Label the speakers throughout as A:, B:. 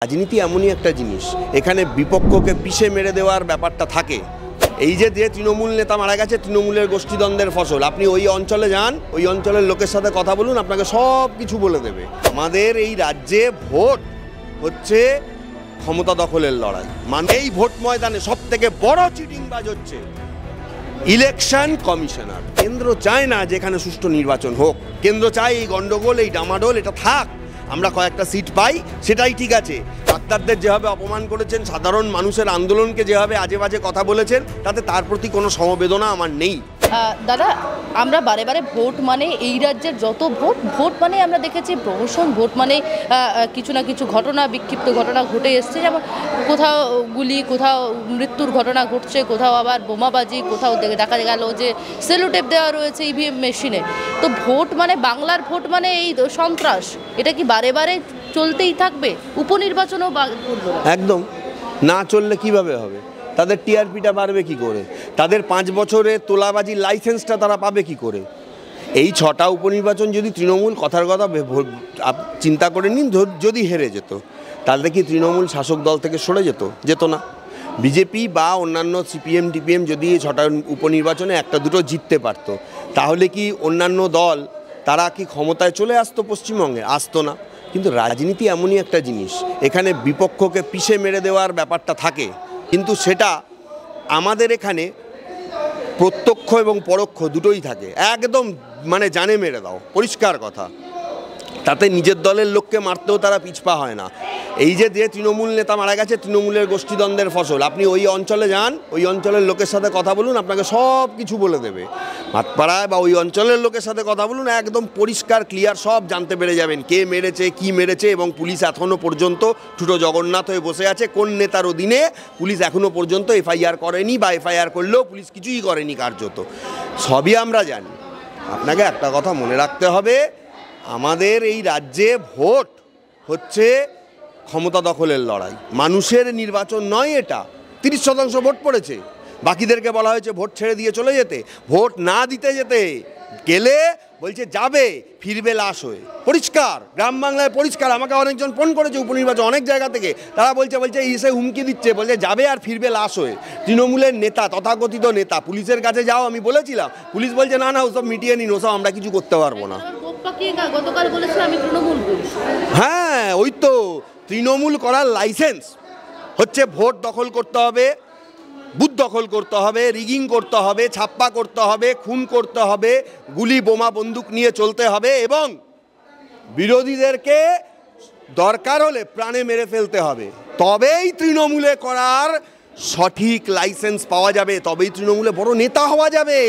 A: রাজনীতি এমনই একটা জিনিস, এখানে বিপক্ষকে পিষে মেরে দেওয়ার ব্যাপারটা থাকে। এই যে তৃণমূল নেতা মারা গেছে, তৃণমূলের গোষ্ঠীদ্বন্দ্বের ফসল। আপনি ওই অঞ্চলে যান, ওই অঞ্চলের লোকের সাথে কথা বলুন, আপনাকে সব কিছু বলে দেবে। আমাদের এই রাজ্যে ভোট হচ্ছে ক্ষমতা দখলের লড়াই। মানে এই ভোট ময়দানে সব থেকে বড় চিটিংবাজ হচ্ছে ইলেকশন কমিশনার। কেন্দ্র চায় না যেখানে সুষ্ঠু নির্বাচন হোক, কেন্দ্র চায় এই গন্ডগোল, এই ডামাডোল এটা থাক, আমরা কয়েকটা সিট পাই, সেটাই ঠিক আছে। ডাক্তারদের যেভাবে অপমান করেছেন, সাধারণ মানুষের আন্দোলনকে যেভাবে আজে বাজে কথা বলেছেন, তাতে তার প্রতি কোনো সমবেদনা আমার নেই।
B: দাদা, আমরা বারে বারে ভোট মানে এই রাজ্যের যত ভোট মানে আমরা দেখেছি প্রহসন, ভোট মানে কিছু না কিছু ঘটনা, বিক্ষিপ্ত ঘটনা ঘটে এসছে। যেমন কোথাও গুলি, কোথাও মৃত্যুর ঘটনা ঘটছে, কোথাও আবার বোমাবাজি, কোথাও দেখা গেল যে সেলোটেপ দেওয়া রয়েছে ইভিএম মেশিনে। তো ভোট মানে, বাংলার ভোট মানে এই সন্ত্রাস, এটা কি বারে বারে চলতেই থাকবে? উপনির্বাচনও
A: একদম না চললে কিভাবে হবে? তাদের টিআরপিটা বাড়বে কি করে? তাদের 5 বছরে তোলাবাজির লাইসেন্সটা তারা পাবে কি করে? এই 6টা উপনির্বাচন যদি তৃণমূল কথার কথা চিন্তা করে নিন, যদি হেরে যেত, তাহলে কি তৃণমূল শাসক দল থেকে সরে যেত না? বিজেপি বা অন্যান্য সিপিএম টিপিএম যদি এই 6টা উপনির্বাচনে একটা দুটো জিততে পারত, তাহলে কি অন্যান্য দল তারা কি ক্ষমতায় চলে আসতো? পশ্চিমবঙ্গে আসতো না। কিন্তু রাজনীতি এমনই একটা জিনিস, এখানে বিপক্ষকে পিষে মেরে দেওয়ার ব্যাপারটা থাকে, কিন্তু সেটা আমাদের এখানে প্রত্যক্ষ এবং পরোক্ষ দুটোই থাকে। একদম মানে জানে মেরে দাও, পরিষ্কার কথা। তাতে নিজের দলের লোককে মারতেও তারা পিছপা হয় না। এই যে তৃণমূল নেতা মারা গেছে, তৃণমূলের গোষ্ঠীদ্বন্দ্বের ফসল। আপনি ওই অঞ্চলে যান, ওই অঞ্চলের লোকের সাথে কথা বলুন, আপনাকে সব কিছু বলে দেবে। ভাটপাড়ায় বা ওই অঞ্চলের লোকের সাথে কথা বলুন, একদম পরিষ্কার ক্লিয়ার সব জানতে পেরে যাবেন, কে মেরেছে, কি মেরেছে। এবং পুলিশ এখনও পর্যন্ত ঠুটো জগন্নাথ হয়ে বসে আছে। কোন নেতার অধীনে পুলিশ এখনও পর্যন্ত এফআইআর করেনি, বা এফআইআর করলেও পুলিশ কিছুই করেনি কার্যত। সবই আমরা জানি। আপনাকে একটা কথা মনে রাখতে হবে, আমাদের এই রাজ্যে ভোট হচ্ছে ক্ষমতা দখলের লড়াই, মানুষের নির্বাচন নয়। এটা 30% ভোট পড়েছে, বাকিদেরকে বলা হয়েছে ভোট ছেড়ে দিয়ে চলে যেতে। ভোট না দিতে গেলে বলছে যাবে, ফিরবে লাশ হয়ে। পরিষ্কার, গ্রাম বাংলায় পরিষ্কার। আমাকে অনেকজন ফোন করেছে উপনির্বাচন অনেক জায়গা থেকে, তারা বলছে এসে হুমকি দিচ্ছে, বলছে যাবে আর ফিরবে লাশ হয়ে। তৃণমূলের নেতা, তথাকথিত নেতা, পুলিশের কাছে যাও, আমি বলেছিলাম, পুলিশ বলছে না না, ওসব মিটিয়ে নিন, ওসব আমরা কিছু করতে পারবো না। হ্যাঁ, ওই তো তৃণমূল করার লাইসেন্স হচ্ছে ভোট দখল করতে হবে, বুথ দখল করতে হবে, রিগিং করতে হবে, ছাপ্পা করতে হবে, খুন করতে হবে, গুলি বোমা বন্দুক নিয়ে চলতে হবে, এবং বিরোধীদেরকে দরকার হলে প্রাণে মেরে ফেলতে হবে। তবেই তৃণমূলে করার সঠিক লাইসেন্স পাওয়া যাবে, তবেই তৃণমূলে বড় নেতা হওয়া যাবে।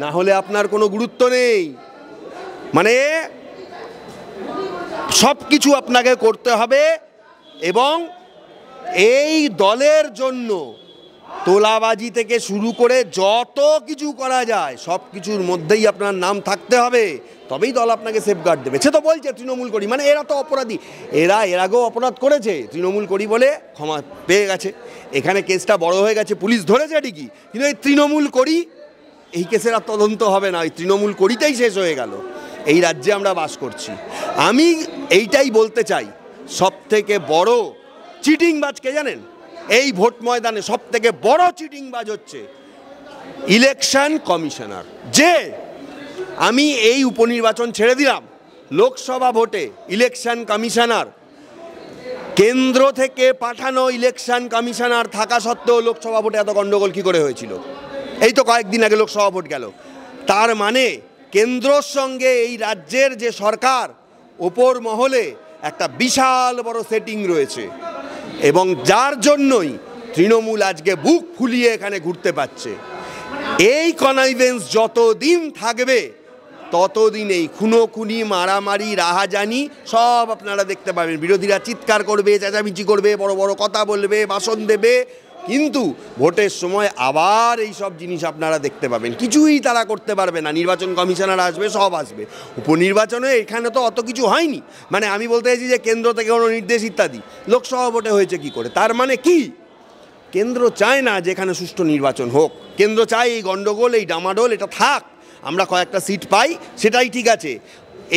A: না হলে আপনার কোনো গুরুত্ব নেই। মানে সব কিছু আপনাকে করতে হবে, এবং এই দলের জন্য তোলাবাজি থেকে শুরু করে যত কিছু করা যায় সব কিছুর মধ্যেই আপনার নাম থাকতে হবে, তবেই দল আপনাকে সেফগার্ড দেবে। সে তো বলছে তৃণমূল করি, মানে এরা তো অপরাধী, এর আগেও অপরাধ করেছে, তৃণমূল করি বলে ক্ষমা পেয়ে গেছে। এখানে কেসটা বড় হয়ে গেছে, পুলিশ ধরেছে ঠিকই, কিন্তু এই তৃণমূল করি এই কেসের আর তদন্ত হবে না, ওই তৃণমূল করিতেই শেষ হয়ে গেল। এই রাজ্যে আমরা বাস করছি। আমি এইটাই বলতে চাই, সব থেকে বড় চিটিংবাজ কে জানেন? এই ভোট ময়দানে সব থেকে বড় চিটিংবাজ হচ্ছে ইলেকশন কমিশনার। যে আমি এই উপনির্বাচন ছেড়ে দিলাম, লোকসভা ভোটে ইলেকশন কমিশনার, কেন্দ্র থেকে পাঠানো ইলেকশন কমিশনার থাকা সত্ত্বেও লোকসভা ভোটে এত গন্ডগোল কী করে হয়েছিল? এই তো কয়েকদিন আগে লোকসভা ভোট গেল। তার মানে কেন্দ্রর সঙ্গে এই রাজ্যের যে সরকার, ওপর মহলে একটা বিশাল বড় সেটিং রয়েছে, এবং যার জন্যই তৃণমূল আজকে বুক ফুলিয়ে এখানে ঘুরতে পারছে। এই কনাইভেন্স যতদিন থাকবে, ততদিন এই খুনোখুনি, মারামারি, রাহাজানি সব আপনারা দেখতে পাবেন। বিরোধীরা চিৎকার করবে, চেঁচামেচি করবে, বড় বড় কথা বলবে, ভাষণ দেবে, কিন্তু ভোটের সময় আবার এই সব জিনিস আপনারা দেখতে পাবেন। কিছুই তারা করতে পারবে না। নির্বাচন কমিশনার আসবে, সব আসবে। উপনির্বাচনে এখানে তো অত কিছু হয়নি। মানে আমি বলতে চাইছি যে কেন্দ্র থেকে কোনো নির্দেশ ইত্যাদি লোকসভা ভোটে হয়েছে কি করে? তার মানে কি কেন্দ্র চায় না যেখানে সুষ্ঠু নির্বাচন হোক, কেন্দ্র চায় এই গন্ডগোল, এই ডামাডোল এটা থাক, আমরা কয়েকটা সিট পাই, সেটাই ঠিক আছে।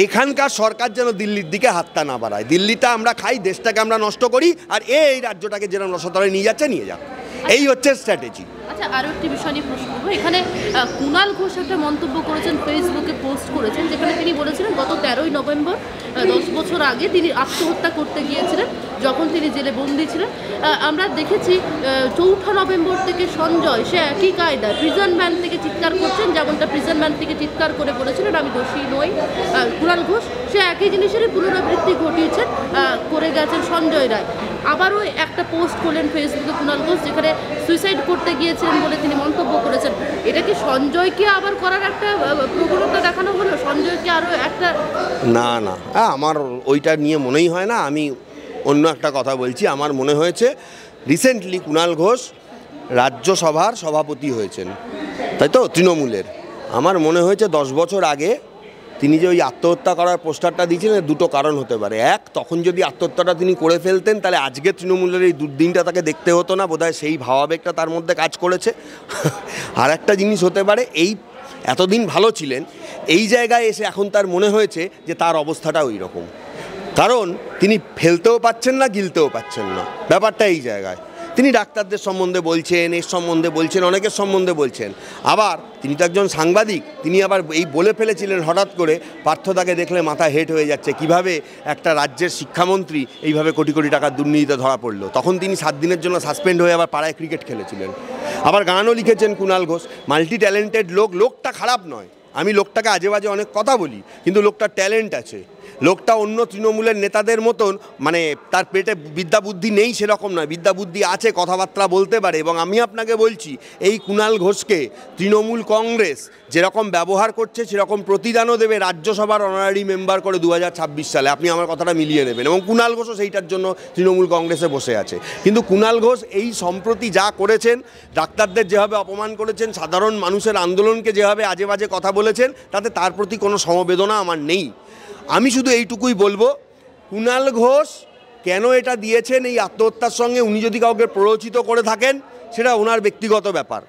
A: এখানকার সরকার যেন দিল্লির দিকে হাতটা না বাড়ায়। দিল্লিটা আমরা খাই, দেশটাকে আমরা নষ্ট করি, আর এই রাজ্যটাকে যেরকম রসতলে নিয়ে যাচ্ছে নিয়ে যাক, এই হচ্ছে স্ট্র্যাটেজি।
B: আচ্ছা, আরও একটি বিষয় নিয়ে প্রশ্ন করবো। এখানে কুণাল ঘোষ একটা মন্তব্য করেছেন, ফেসবুকে পোস্ট করেছেন, যেখানে তিনি বলেছিলেন গত 13ই নভেম্বর 10 বছর আগে তিনি আত্মহত্যা করতে গিয়েছিলেন যখন তিনি জেলে বন্দী ছিলেন। আমরা দেখেছি 4 নভেম্বর থেকে সঞ্জয় সে একই কায়দায় প্রিজন ভ্যান থেকে চিৎকার করছেন, যেমনটা প্রিজন ভ্যান থেকে চিৎকার করে বলেছিলেন আমি দোষী নই। কুণাল ঘোষ সে একই জিনিসেরই পুনরাবৃত্তি ঘটিয়েছেন, করে গেছেন সঞ্জয় রায়। আবারও একটা পোস্ট করলেন ফেসবুকে কুণাল ঘোষ, যেখানে সুইসাইড করতে গিয়েছিলেন বলে তিনি মন্তব্য করেছেন। এটা কি সঞ্জয়কে আবার করার একটা প্রবণতা দেখানো হলো? সঞ্জয়কে আরও একটা
A: না না, আমার ওইটা নিয়ে মনেই হয় না। আমি অন্য একটা কথা বলছি। আমার মনে হয়েছে রিসেন্টলি কুণাল ঘোষ রাজ্যসভার সভাপতি হয়েছেন, তাই তো, তৃণমূলের। আমার মনে হয়েছে 10 বছর আগে তিনি যে ওই আত্মহত্যা করার পোস্টারটা দিয়েছিলেন, দুটো কারণ হতে পারে। এক, তখন যদি আত্মহত্যাটা তিনি করে ফেলতেন তাহলে আজকে তৃণমূলের এই দুর্দিনটা তাকে দেখতে হতো না, বোধহয় সেই ভাবাবেগটা তার মধ্যে কাজ করেছে। আর একটা জিনিস হতে পারে, এই এতদিন ভালো ছিলেন, এই জায়গায় এসে এখন তার মনে হয়েছে যে তার অবস্থাটা ওই রকম, কারণ তিনি ফেলতেও পাচ্ছেন না, গিলতেও পাচ্ছেন না। ব্যাপারটা এই জায়গায় তিনি ডাক্তারদের সম্বন্ধে বলছেন, এর সম্বন্ধে বলছেন, অনেকের সম্বন্ধে বলছেন। আবার তিনি তো একজন সাংবাদিক, তিনি আবার এই বলে ফেলেছিলেন হঠাৎ করে, পার্থদাকে দেখলে মাথা হেট হয়ে যাচ্ছে, কিভাবে একটা রাজ্যের শিক্ষামন্ত্রী এইভাবে কোটি কোটি টাকার দুর্নীতিতে ধরা পড়লো। তখন তিনি 7 দিনের জন্য সাসপেন্ড হয়ে আবার পাড়ায় ক্রিকেট খেলেছিলেন। আবার গানও লিখেছেন কুণাল ঘোষ। মাল্টি ট্যালেন্টেড লোক, লোকটা খারাপ নয়, আমি লোকটাকে আজে বাজে অনেক কথা বলি, কিন্তু লোকটার ট্যালেন্ট আছে। লোকটা অন্য তৃণমূলের নেতাদের মতন মানে তার পেটে বিদ্যা বুদ্ধি নেই সেরকম নয়, বিদ্যা বুদ্ধি আছে, কথাবার্তা বলতে পারে। এবং আমি আপনাকে বলছি, এই কুণাল ঘোষকে তৃণমূল কংগ্রেস যেরকম ব্যবহার করছে সেরকম প্রতিদানও দেবে রাজ্যসভার অনারারি মেম্বার করে 2026 সালে। আপনি আমার কথাটা মিলিয়ে নেবেন। এবং কুণাল ঘোষও সেইটার জন্য তৃণমূল কংগ্রেসে বসে আছে। কিন্তু কুণাল ঘোষ এই সম্প্রতি যা করেছেন, ডাক্তারদের যেভাবে অপমান করেছেন, সাধারণ মানুষের আন্দোলনকে যেভাবে আজে বাজে কথা বলেছেন, তাতে তার প্রতি কোনো সমবেদনা আমার নেই। আমি শুধু এইটুকুই বলবো, কুণাল ঘোষ কেন এটা দিয়েছেন এই আত্মহত্যার সঙ্গে, উনি যদি কাউকে প্ররোচিত করে থাকেন সেটা ওনার ব্যক্তিগত ব্যাপার।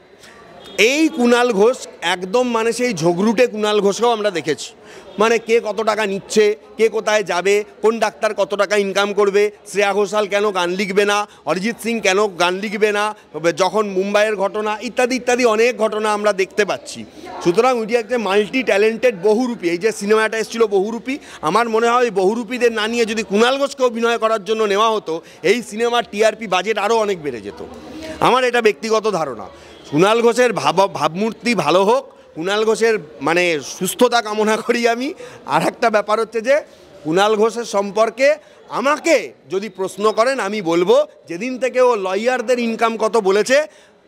A: এই কুণাল ঘোষ একদম মানে সেই ঝগড়ুটে কুণাল ঘোষকেও আমরা দেখেছি, মানে কে কত টাকা নিচ্ছে, কে কোথায় যাবে, কোন ডাক্তার কত টাকা ইনকাম করবে, শ্রেয়া ঘোষাল কেন গান লিখবে না, অরিজিৎ সিং কেন গান লিখবে না, যখন মুম্বাইয়ের ঘটনা ইত্যাদি ইত্যাদি অনেক ঘটনা আমরা দেখতে পাচ্ছি। সুতরাং উনি একটা মাল্টি ট্যালেন্টেড বহুরূপী। এই যে সিনেমাটা এসেছিল বহুরূপী, আমার মনে হয় বহুরূপীদের না নিয়ে যদি কুণাল ঘোষকে অভিনয় করার জন্য নেওয়া হতো, এই সিনেমার টিআরপি বাজেট আরও অনেক বেড়ে যেত। আমার এটা ব্যক্তিগত ধারণা। কুণাল ঘোষের ভাবমূর্তি ভালো হোক, কুণাল ঘোষের মানে সুস্থতা কামনা করি আমি। আর একটা ব্যাপার হচ্ছে যে কুণাল ঘোষের সম্পর্কে আমাকে যদি প্রশ্ন করেন, আমি বলবো যেদিন থেকে ও লয়ারদের ইনকাম কত বলেছে,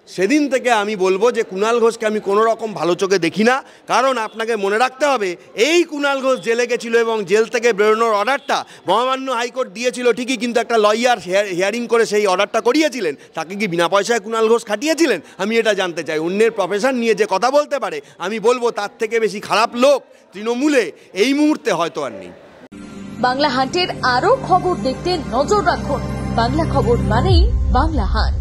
A: সেদিন থেকে আমি বলবো যে কুণাল ঘোষকে আমি কোনো রকম ভালো চোখে দেখি না। কারণ আপনাকে মনে রাখতে হবে, এই কুণাল ঘোষ জেলে গেছিল এবং জেল থেকে বেরোনোর অর্ডারটা মহামান্য হাইকোর্ট দিয়েছিল ঠিকই, কিন্তু একটা লয়ার হিয়ারিং করে সেই অর্ডারটা করিয়েছিলেন। তাকে কি বিনা পয়সায় কুণাল ঘোষ খাটিয়েছিলেন? আমি এটা জানতে চাই। অন্যের প্রফেশন নিয়ে যে কথা বলতে পারে, আমি বলবো তার থেকে বেশি খারাপ লোক তৃণমূলে এই মুহূর্তে হয়তো আর নেই।
C: বাংলা হান্টের আরও খবর দেখতে নজর রাখুন। বাংলা খবর মানেই বাংলা হান্ট।